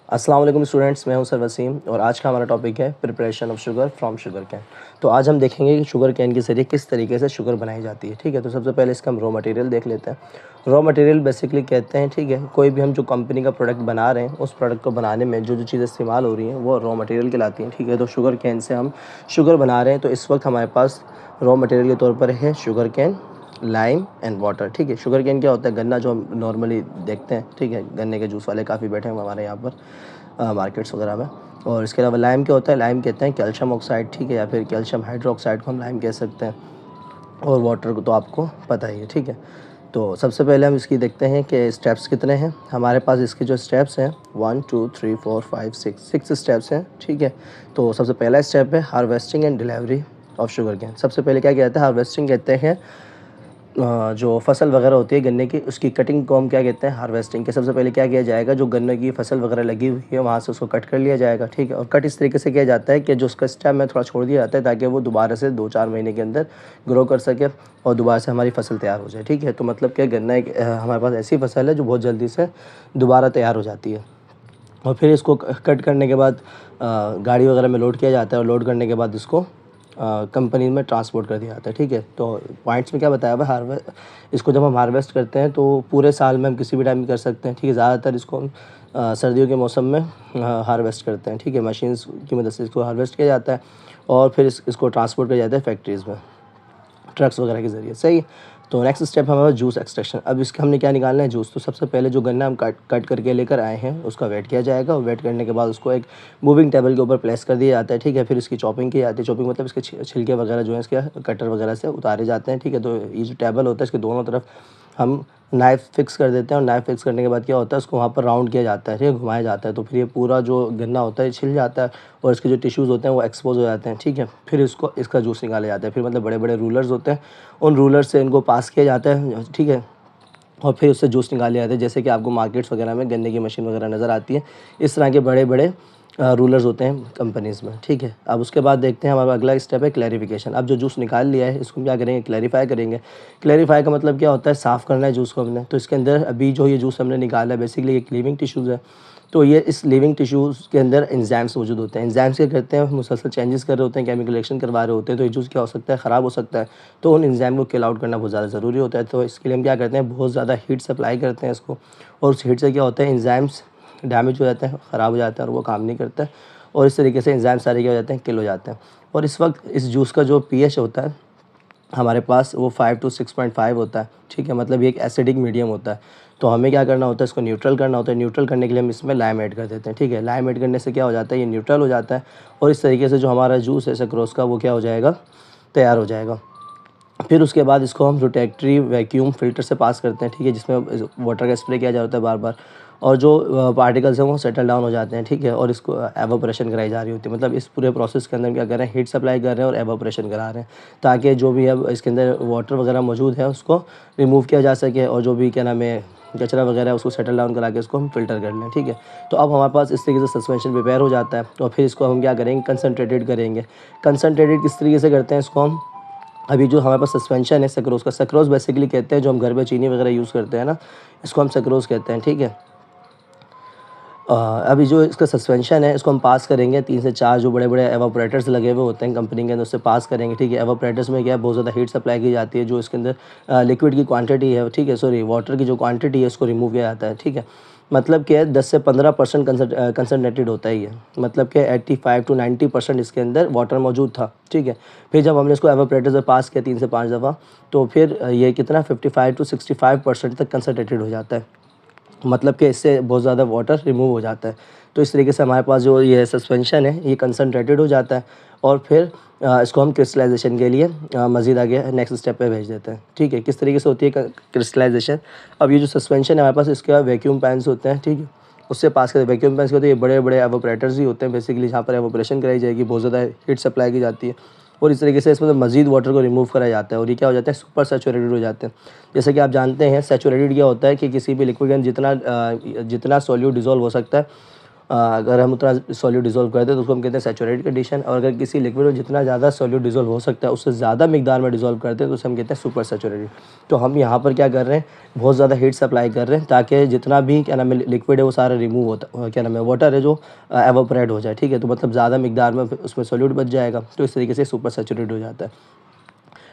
अस्सलाम वालेकुम स्टूडेंट्स, मैं हूं सर वसीम और आज का हमारा टॉपिक है preparation of sugar from sugar cane. तो आज हम देखेंगे कि शुगर कैन के ज़रिए किस तरीके से शुगर बनाई जाती है। ठीक है, तो सबसे पहले इसका हम रॉ मटेरियल देख लेते हैं। रॉ मटेरियल बेसिकली कहते हैं, ठीक है, कोई भी हम जो कंपनी का प्रोडक्ट बना रहे हैं उस प्रोडक्ट को बनाने में जो जो चीज़ें इस्तेमाल हो रही हैं वो रॉ मटेरियल कहलाती हैं। ठीक है, तो शुगर कैन से हम शुगर बना रहे हैं, तो इस वक्त हमारे पास रॉ मटेरियल के तौर पर है sugar cane, lime and water. ठीक है, शुगर कैन क्या होता है? गन्ना जो हम नॉर्मली देखते हैं। ठीक है, गन्ने के जूस वाले काफ़ी बैठे हैं हमारे यहाँ पर मार्केट्स वगैरह में। और इसके अलावा लाइम क्या होता है? लाइम कहते हैं कैल्शियम ऑक्साइड, ठीक है, या फिर कैल्शियम हाइड्रोक्साइड को हम लाइम कह सकते हैं। और वाटर को तो आपको पता ही है। ठीक है, तो सबसे पहले हम इसकी देखते हैं कि स्टेप्स कितने हैं हमारे पास। इसके जो स्टेप्स हैं 1 2 3 4 5 6 स्टेप्स हैं। ठीक है, तो सबसे पहला स्टेप है harvesting and delivery of sugar cane. सबसे पहले क्या कहते हैं? हार्वेस्टिंग कहते हैं जो फसल वगैरह होती है गन्ने की, उसकी कटिंग को हम क्या कहते हैं? हार्वेस्टिंग के। सबसे पहले क्या किया जाएगा, जो गन्ने की फसल वगैरह लगी हुई है वहाँ से उसको कट कर लिया जाएगा। ठीक है, और कट इस तरीके से किया जाता है कि जो उसका स्टेम है थोड़ा छोड़ दिया जाता है ताकि वो दोबारा से 2-4 महीने के अंदर ग्रो कर सके और दोबारा से हमारी फसल तैयार हो जाए। ठीक है, तो मतलब कि गन्ना एक हमारे पास ऐसी फसल है जो बहुत जल्दी से दोबारा तैयार हो जाती है। और फिर इसको कट करने के बाद गाड़ी वगैरह में लोड किया जाता है और लोड करने के बाद इसको कंपनी में ट्रांसपोर्ट कर दिया जाता है। ठीक है, तो पॉइंट्स में क्या बताया हुआ है? इसको जब हम हार्वेस्ट करते हैं तो पूरे साल में हम किसी भी टाइम कर सकते हैं। ठीक है, ज़्यादातर इसको हम सर्दियों के मौसम में हार्वेस्ट करते हैं। ठीक है, मशीन्स की मदद से इसको हार्वेस्ट किया जाता है और फिर इसको ट्रांसपोर्ट किया जाता है फैक्ट्रीज़ में ट्रक्स वगैरह के ज़रिए। सही। तो नेक्स्ट स्टेप हमारा जूस एक्सट्रैक्शन। अब इसका हमने क्या निकालना है? जूस। तो सबसे पहले जो गन्ना हम कट करके लेकर आए हैं उसका वेट किया जाएगा और वेट करने के बाद उसको एक मूविंग टेबल के ऊपर प्लेस कर दिया जाता है। ठीक है, फिर इसकी चॉपिंग की जाती है। चॉपिंग मतलब इसके छिलके वगैरह जो है इसके कटर वगैरह से उतारे जाते हैं। ठीक है, तो ये जो टेबल होता है इसके दोनों तरफ हम नाइफ़ फिक्स कर देते हैं और नाइफ़ फिक्स करने के बाद क्या होता है, उसको वहाँ पर राउंड किया जाता है। ठीक है, घुमाया जाता है, तो फिर ये पूरा जो गन्ना होता है छिल जाता है और इसके जो टिश्यूज़ होते हैं वो एक्सपोज हो जाते हैं। ठीक है, फिर इसका जूस निकाला जाता है। फिर मतलब बड़े बड़े रूलर्स होते हैं, उन रूलर से इनको पास किया जाता है। ठीक है, और फिर उससे जूस निकाले जाते हैं। जैसे कि आपको मार्केट्स वगैरह में गन्ने की मशीन वगैरह नज़र आती है, इस तरह के बड़े बड़े रूलर्स होते हैं कंपनीज़ में। ठीक है, अब उसके बाद देखते हैं हमारा अगला स्टेप है क्लैरिफिकेशन। अब जो जूस निकाल लिया है इसको हम क्या करेंगे? क्लैरिफाई करेंगे। क्लैरिफाई का मतलब क्या होता है? साफ़ करना है जूस को हमने। तो इसके अंदर अभी जो ये जूस हमने निकाला है बेसिकली ये लिविंग टिश्यूज़ है। तो ये इस लिविंग टिश्यूज़ के अंदर एंजाइम्स मौजूद होते हैं। एंजाइम्स क्या करते हैं? मुसलसल चेंजेस कर रहे होते हैं, केमिकल रिएक्शन करवा रहे होते हैं, तो ये जूस क्या हो सकता है? ख़राब हो सकता है। तो उन एंजाइम को किल आउट करना बहुत ज़्यादा ज़रूरी होता है। तो इसके लिए हम क्या करते हैं? बहुत ज़्यादा हीट सप्लाई करते हैं इसको, और उस हीट से क्या होता है? एंजाइम्स डैमेज हो जाते हैं, ख़राब हो जाते हैं और वो काम नहीं करता है, और इस तरीके से एंजाइम सारे क्या हो जाते हैं? किल हो जाते हैं। और इस वक्त इस जूस का जो पीएच होता है हमारे पास वो 5 to 6.5 होता है। ठीक है, मतलब ये एक एसिडिक मीडियम होता है। तो हमें क्या करना होता है? इसको न्यूट्रल करना होता है। न्यूट्रल करने के लिए हम इसमें लाइम ऐड कर देते हैं। ठीक है, लाइम ऐड करने से क्या हो जाता है? ये न्यूट्रल हो जाता है और इस तरीके से जो हमारा जूस है सक्रोज़ का वो क्या हो जाएगा? तैयार हो जाएगा। फिर उसके बाद इसको हम रोटेटरी वैक्यूम फ़िल्टर से पास करते हैं। ठीक है, जिसमें वाटर का स्प्रे किया जाता है बार बार, और जो पार्टिकल्स हैं वो सेटल डाउन हो जाते हैं। ठीक है, और इसको एवापोरेशन कराई जा रही होती है। मतलब इस पूरे प्रोसेस के अंदर क्या कर रहे हैं? हीट सप्लाई कर रहे हैं और एवापोरेशन करा रहे हैं, ताकि जो भी है इसके अंदर वाटर वगैरह मौजूद है उसको रिमूव किया जा सके, और जो भी क्या नाम है कचरा वगैरह है उसको सेटल डाउन करा के इसको हम फ़िल्टर कर लें। ठीक है, तो अब हमारे पास इस तरीके से सस्पेंशन प्रिपेयर हो जाता है। तो फिर इसको हम क्या करेंगे? कंसनट्रेटेड करेंगे। कंसनट्रेटेड किस तरीके से करते हैं इसको हम? अभी जो हमारे पास सस्पेंशन है सक्रोज़ का, सक्रोज़ बेसिकली कहते हैं जो हम घर पे चीनी वगैरह यूज़ करते हैं ना, इसको हम सक्रोज़ कहते हैं। ठीक है, अभी जो इसका सस्पेंशन है इसको हम पास करेंगे 3 से 4 जो बड़े बड़े एवापोरेटर्स लगे हुए होते हैं कंपनी के अंदर, उससे पास करेंगे। ठीक है, एवापोरेटर्स में क्या है? बहुत ज़्यादा हीट सप्लाई की जाती है। जो इसके अंदर लिक्विड की क्वांटिटी है, ठीक है, सॉरी, वाटर की जो क्वांटिटी है उसको रिमूव किया जाता है। ठीक है, मतलब क्या है? 10 से 15% कंसनट्रेटेड होता है ये, मतलब कि 85 to 90% इसके अंदर वाटर मौजूद था। ठीक है, फिर जब हमने इसको एवापोरेटर से पास किया 3 से 5 दफ़ा, तो फिर ये कितना 55 to 65% तक कंसनट्रेटेड हो जाता है। मतलब कि इससे बहुत ज़्यादा वाटर रिमूव हो जाता है। तो इस तरीके से हमारे पास जो ये सस्पेंशन है ये कंसनट्रेटेड हो जाता है, और फिर इसको हम क्रिस्टलाइजेशन के लिए मज़ीद आगे नेक्स्ट स्टेप पे भेज देते हैं। ठीक है, किस तरीके से होती है क्रिस्टलाइजेशन? अब ये जो सस्पेंशन है हमारे पास, इसके वैक्यूम पैन्स होते हैं। ठीक है, उससे पास करते वैक्यूम पैन्स के होते हैं, ये बड़े बड़े एवापोरेटर्स ही होते हैं बेसिकली, जहाँ पर एवापोरेशन कराई जाएगी, बहुत ज़्यादा हीट सप्लाई की जाती है, और इस तरीके से इसमें मज़ीद वाटर को रिमूव कराया जाता है, और ये क्या हो जाता है? सुपर सैचुरेटेड हो जाते हैं। जैसे कि आप जानते हैं सैचुरेटेड क्या होता है कि किसी भी लिक्विड के अंदर जितना सॉल्यूट डिज़ोल्व हो सकता है अगर हम उतना सॉल्यूट डिज़ोल्व करते हैं तो उसको हम कहते हैं सैचुरेटेड कंडीशन। और अगर किसी लिक्विड में जितना ज़्यादा सॉल्यूट डिज़ोल्व हो सकता है उससे ज़्यादा मिकदार में डिज़ोल्व करते हैं तो उसे हम कहते हैं सुपर सैचुरेटेड। तो हम यहाँ पर क्या कर रहे हैं, बहुत ज़्यादा हीट सप्लाई कर रहे हैं ताकि जितना भी क्या नाम है लिक्विड है वो सारा रिमूव होता, क्या नाम है वाटर है जो एवोपरेट हो जाए, ठीक है। तो मतलब ज़्यादा मिकदार में उसमें सॉल्यूट बच जाएगा, तो इस तरीके से सुपर सैचुरेटेड हो जाता है।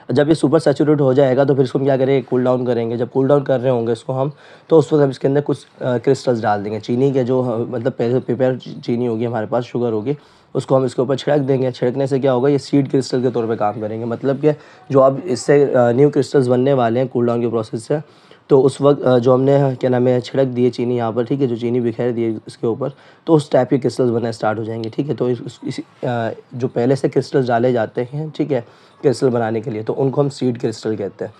जब ये सुपर सैचुरेट हो जाएगा तो फिर इसको हम क्या करेंगे, कूल डाउन करेंगे। जब कूल डाउन कर रहे होंगे इसको हम, तो उस वक्त हम इसके अंदर कुछ क्रिस्टल्स डाल देंगे चीनी के, जो मतलब पहले प्रिपेयर चीनी होगी हमारे पास, शुगर होगी, उसको हम इसके ऊपर छिड़क देंगे। छिड़कने से क्या होगा, ये सीड क्रिस्टल के तौर पे काम करेंगे। मतलब कि जो अब इससे न्यू क्रिस्टल्स बनने वाले हैं कूल डाउन के प्रोसेस से, तो उस वक्त जो हमने क्या नाम है छिड़क दिए चीनी यहाँ पर, ठीक है, जो चीनी बिखेर दिए इसके ऊपर, तो उस टाइप के क्रिस्टल्स बनना स्टार्ट हो जाएंगे, ठीक है। तो जो पहले से क्रिस्टल्स डाले जाते हैं, ठीक है, क्रिस्टल बनाने के लिए, तो उनको हम सीड क्रिस्टल कहते हैं।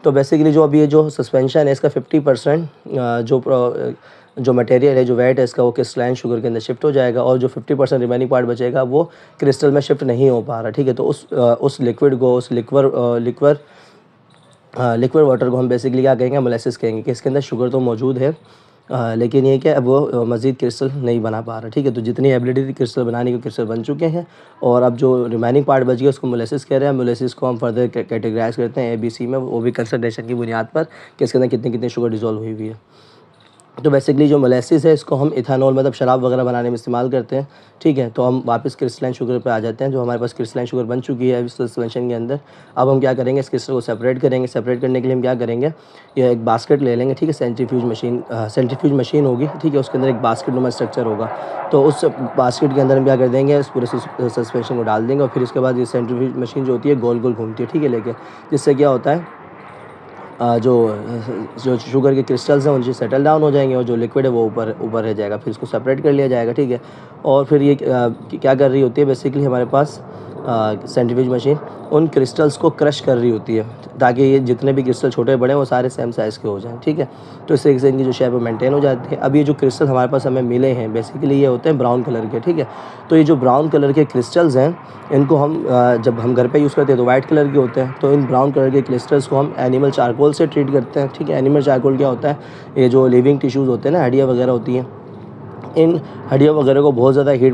तो बेसिकली जो अब ये जो सस्पेंशन है इसका 50% जो मटेरियल है, जो वेट है इसका, वो क्रिस्टलाइन शुगर के अंदर शिफ्ट हो जाएगा, और जो 50% रिमेनिंग पार्ट बचेगा वो क्रिस्टल में शिफ्ट नहीं हो पा रहा, ठीक है। तो उस लिक्विड को, उस लिक्विड वाटर को हम बेसिकली क्या कहेंगे, मोलेसिस कहेंगे, कि इसके अंदर शुगर तो मौजूद है, लेकिन ये क्या अब वो मज़ीद क्रिस्टल नहीं बना पा रहा, ठीक है। तो जितनी एबिलिटी थी क्रिस्टल बनाने की, क्रिस्टल बन चुके हैं, और अब जो रिमेनिंग पार्ट बच गया उसको मोलेसिस कह रहे हैं। मोलेसिस को हम फर्दर कैटेगराइज करते हैं ABC में, वो भी कंसंट्रेशन की बुनियाद पर कि इसके अंदर कितनी कितनी शुगर डिज़ोल्व हुई हुई है। तो बेसिकली जो मोलेसिस है इसको हम इथानॉल मतलब शराब वगैरह बनाने में इस्तेमाल करते हैं, ठीक है। तो हम वापस क्रिस्टलाइन शुगर पे आ जाते हैं। जो हमारे पास क्रिस्टलाइन शुगर बन चुकी है इस सस्पेंशन के अंदर, अब हम क्या करेंगे, इस क्रिस्टल को सेपरेट करेंगे। सेपरेट करने के लिए हम क्या करेंगे, ये एक बास्केट ले लेंगे, ठीक है। सेंट्रीफ्यूज मशीन होगी, ठीक है, उसके अंदर एक बास्केट नुमा स्ट्रक्चर होगा। तो उस बास्केट के अंदर हम क्या कर देंगे, इस पूरे सस्पेंशन को डाल देंगे, और फिर इसके बाद ये सेंट्रीफ्यूज मशीन जो होती है गोल गोल घूमती है, ठीक है, लेके, जिससे क्या होता है, जो जो शुगर के क्रिस्टल्स हैं उनसे सेटल डाउन हो जाएंगे, और जो लिक्विड है वो ऊपर ऊपर रह जाएगा। फिर इसको सेपरेट कर लिया जाएगा, ठीक है। और फिर ये क्या कर रही होती है, बेसिकली हमारे पास सेंट्रीफ्यूज मशीन उन क्रिस्टल्स को क्रश कर रही होती है, ताकि ये जितने भी क्रिस्टल छोटे बड़े वो सारे सेम साइज़ के हो जाएं, ठीक है। तो इस तरीके से इनकी जो शेप है मेंटेन हो जाती है। अब ये जो क्रिस्टल हमारे पास हमें मिले हैं बेसिकली ये होते हैं ब्राउन कलर के, ठीक है। तो ये जो ब्राउन कलर के क्रिस्टल्स हैं इनको हम जब हम घर पे यूज़ करते हैं तो वाइट कलर के होते हैं। तो इन ब्राउन कलर के क्रिस्टल्स को हम एनिमल चारकोल से ट्रीट करते हैं, ठीक है। एनिमल चारकोल क्या होता है, ये जो लिविंग टिश्यूज़ होते हैं ना, हड्डियाँ वगैरह होती हैं, इन हड्डियों वगैरह को बहुत ज़्यादा हीट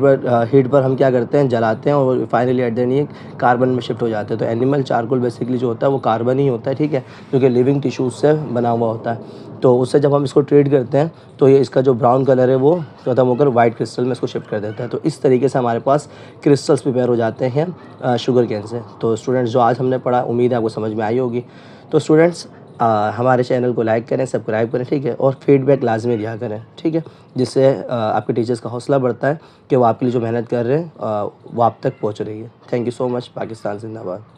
पर हम क्या करते हैं, जलाते हैं, और फाइनली एट द एंड ये कार्बन में शिफ्ट हो जाते हैं। तो एनिमल चारकोल बेसिकली जो होता है वो कार्बन ही होता है, ठीक है, जो कि लिविंग टिश्यूज़ से बना हुआ होता है। तो उससे जब हम इसको ट्रीट करते हैं तो ये इसका जो ब्राउन कलर है वो खत्म होकर वाइट क्रिस्टल में इसको शिफ्ट कर देता है। तो इस तरीके से हमारे पास क्रिस्टल्स प्रिपेयर हो जाते हैं शुगर केन से। तो स्टूडेंट्स जो आज हमने पढ़ा उम्मीद है आपको समझ में आई होगी। तो स्टूडेंट्स हमारे चैनल को लाइक करें, सब्सक्राइब करें, ठीक है, और फीडबैक लाजमी दिया करें, ठीक है, जिससे आपके टीचर्स का हौसला बढ़ता है कि वो आपके लिए जो मेहनत कर रहे हैं वो आप तक पहुंच रही है। Thank you so much. Pakistan जिंदाबाद।